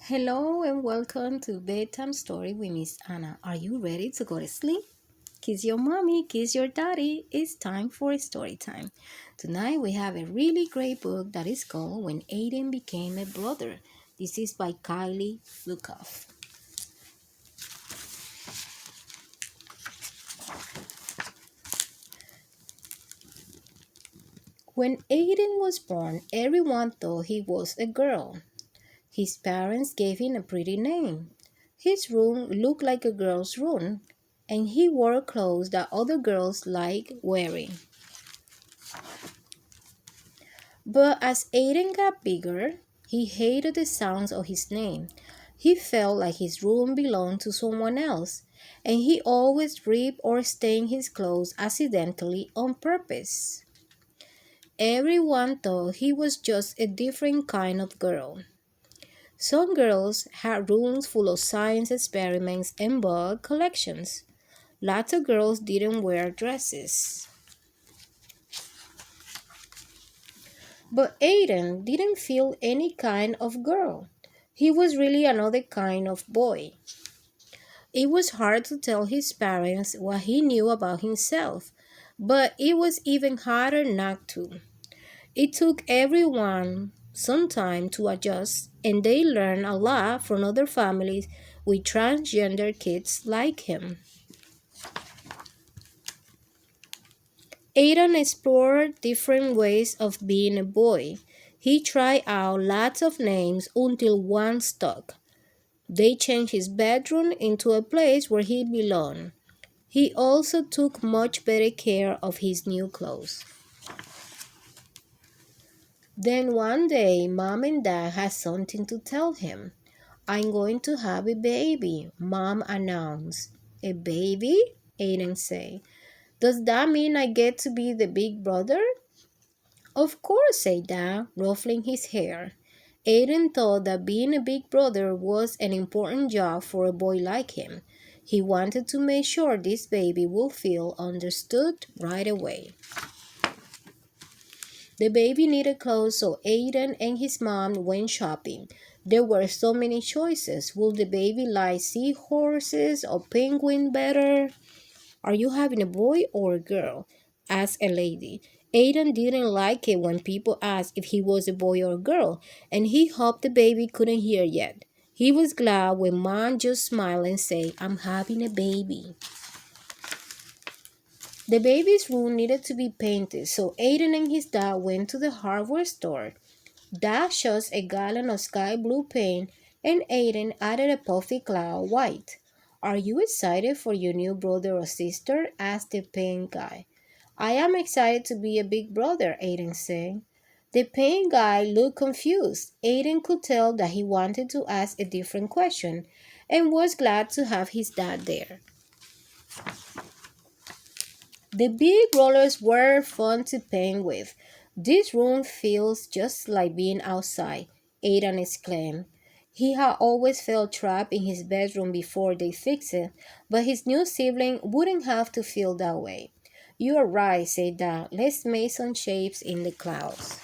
Hello and welcome to Bedtime Story with Miss Anna. Are you ready to go to sleep? Kiss your mommy, kiss your daddy. It's time for story time. Tonight we have a really great book that is called When Aiden Became a Brother. This is by Kylie Lukoff. When Aiden was born, everyone thought he was a girl. His parents gave him a pretty name. His room looked like a girl's room, and he wore clothes that other girls liked wearing. But as Aiden got bigger, he hated the sounds of his name. He felt like his room belonged to someone else, and he always ripped or stained his clothes accidentally on purpose. Everyone thought he was just a different kind of girl. Some girls had rooms full of science experiments and bug collections. Lots of girls didn't wear dresses. But Aiden didn't feel any kind of girl. He was really another kind of boy. It was hard to tell his parents what he knew about himself, but it was even harder not to. It took everyone some time to adjust, and they learned a lot from other families with transgender kids like him. Aiden explored different ways of being a boy. He tried out lots of names until one stuck. They changed his bedroom into a place where he belonged. He also took much better care of his new clothes. Then one day, Mom and Dad had something to tell him. I'm going to have a baby, Mom announced. A baby? Aiden said. Does that mean I get to be the big brother? Of course, said Dad, ruffling his hair. Aiden thought that being a big brother was an important job for a boy like him. He wanted to make sure this baby would feel understood right away. The baby needed clothes, so Aiden and his mom went shopping. There were so many choices. Will the baby like seahorses or penguin better? Are you having a boy or a girl? Asked a lady. Aiden didn't like it when people asked if he was a boy or a girl, and he hoped the baby couldn't hear yet. He was glad when Mom just smiled and said, I'm having a baby. The baby's room needed to be painted, so Aiden and his dad went to the hardware store. Dad chose a gallon of sky blue paint, and Aiden added a puffy cloud white. Are you excited for your new brother or sister? Asked the paint guy. I am excited to be a big brother, Aiden said. The paint guy looked confused. Aiden could tell that he wanted to ask a different question and was glad to have his dad there. The big rollers were fun to paint with. This room feels just like being outside, Aidan exclaimed. He had always felt trapped in his bedroom before they fixed it, but his new sibling wouldn't have to feel that way. You are right, said Dad. Let's make some shapes in the clouds.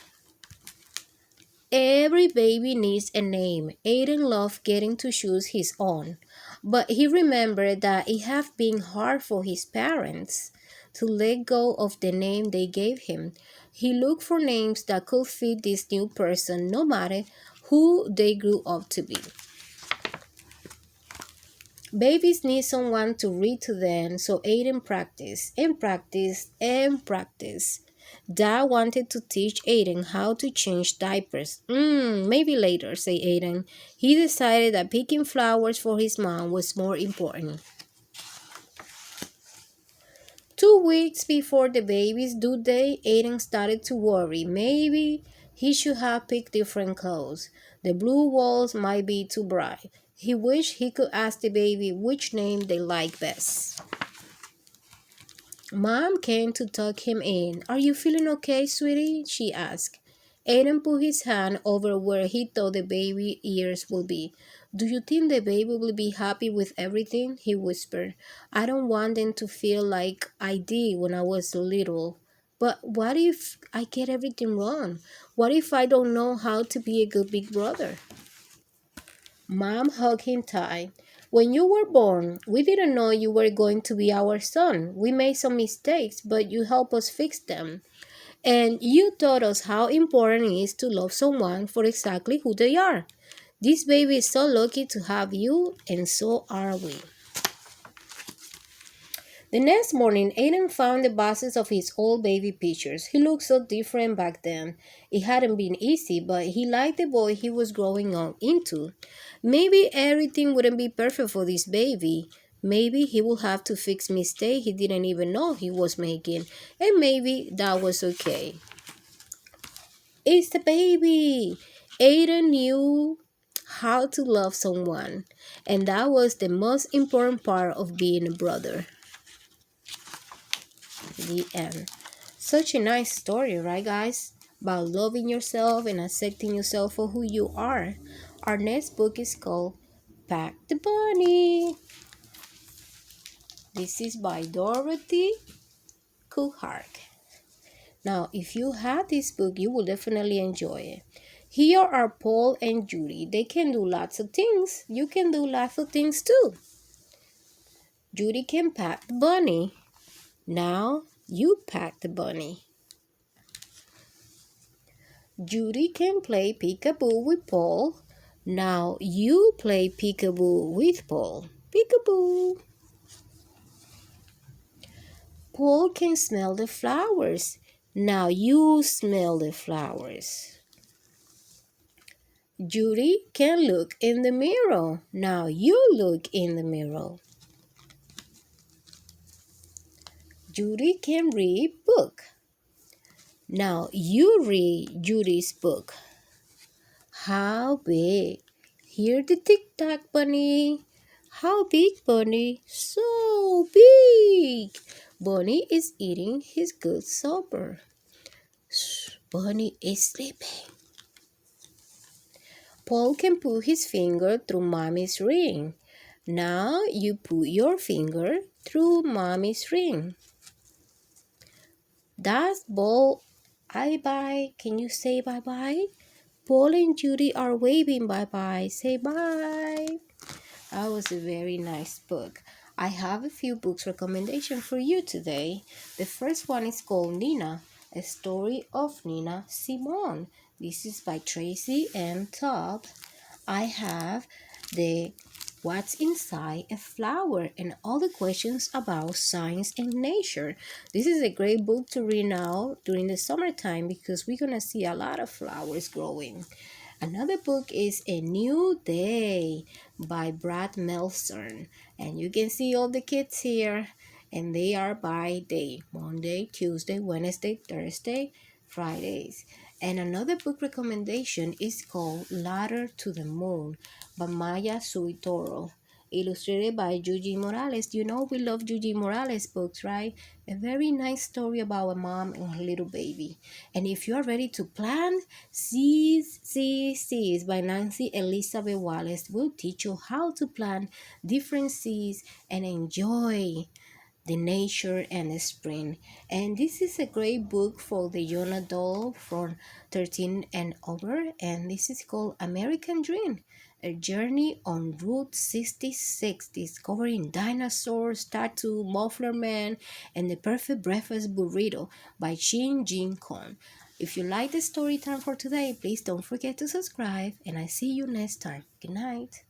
Every baby needs a name. Aiden loved getting to choose his own, but he remembered that it had been hard for his parents to let go of the name they gave him. He looked for names that could fit this new person no matter who they grew up to be. Babies need someone to read to them, so Aiden practiced and practiced and practiced. Dad wanted to teach Aiden how to change diapers. Maybe later, said Aiden. He decided that picking flowers for his mom was more important. 2 weeks before the baby's due date, Aiden started to worry. Maybe he should have picked different clothes. The blue walls might be too bright. He wished he could ask the baby which name they like best. Mom came to tuck him in. Are you feeling okay, sweetie? She asked. Aiden put his hand over where he thought the baby ears would be. Do you think the baby will be happy with everything? He whispered. I don't want them to feel like I did when I was little. But what if I get everything wrong? What if I don't know how to be a good big brother? Mom hugged him tight. When you were born, we didn't know you were going to be our son. We made some mistakes, but you helped us fix them. And you taught us how important it is to love someone for exactly who they are. This baby is so lucky to have you, and so are we. The next morning, Aiden found the boxes of his old baby pictures. He looked so different back then. It hadn't been easy, but he liked the boy he was growing up into. Maybe everything wouldn't be perfect for this baby. Maybe he would have to fix mistakes he didn't even know he was making, and maybe that was okay. It's the baby! Aiden knew how to love someone, and that was the most important part of being a brother. The end. Such a nice story, right, guys? About loving yourself and accepting yourself for who you are. Our next book is called Pack the Bunny. This is by Dorothy Kuhark. Now, if you have this book, you will definitely enjoy it. Here are Paul and Judy. They can do lots of things. You can do lots of things too. Judy can pack the bunny. Now, you pack the bunny. Judy can play peekaboo with Paul. Now you play peekaboo with Paul. Peekaboo. Paul can smell the flowers. Now you smell the flowers. Judy can look in the mirror. Now you look in the mirror. Judy can read book. Now you read Judy's book. How big? Hear the tick-tock, bunny. How big, bunny? So big. Bunny is eating his good supper. Shh, Bunny is sleeping. Paul can put his finger through mommy's ring. Now you put your finger through mommy's ring. That's Paul. Bye-bye. Can you say bye-bye? Paul and Judy are waving bye-bye. Say bye. That was a very nice book. I have a few books recommendation for you today. The first one is called Nina, a story of Nina Simone. This is by Tracy M. Tubb. I have the What's Inside a Flower and all the questions about science and nature. This is a great book to read now during the summertime because we're going to see a lot of flowers growing. Another book is A New Day by Brad Meltzer. And you can see all the kids here. And they are by day. Monday, Tuesday, Wednesday, Thursday, Fridays. And another book recommendation is called Ladder to the Moon by Maya Suitoro. Illustrated by Yuji Morales. You know we love Yuji Morales books, right? A very nice story about a mom and her little baby. And if you are ready to plant, Seeds by Nancy Elizabeth Wallace will teach you how to plant different seeds and enjoy the nature and the spring. And this is a great book for the young adult from 13 and over. And this is called American Dream, a journey on Route 66, discovering dinosaurs, tattoo, muffler man, and the perfect breakfast burrito by Shin Jin Kong. If you like the story time for today, please don't forget to subscribe, and I see you next time. Good night.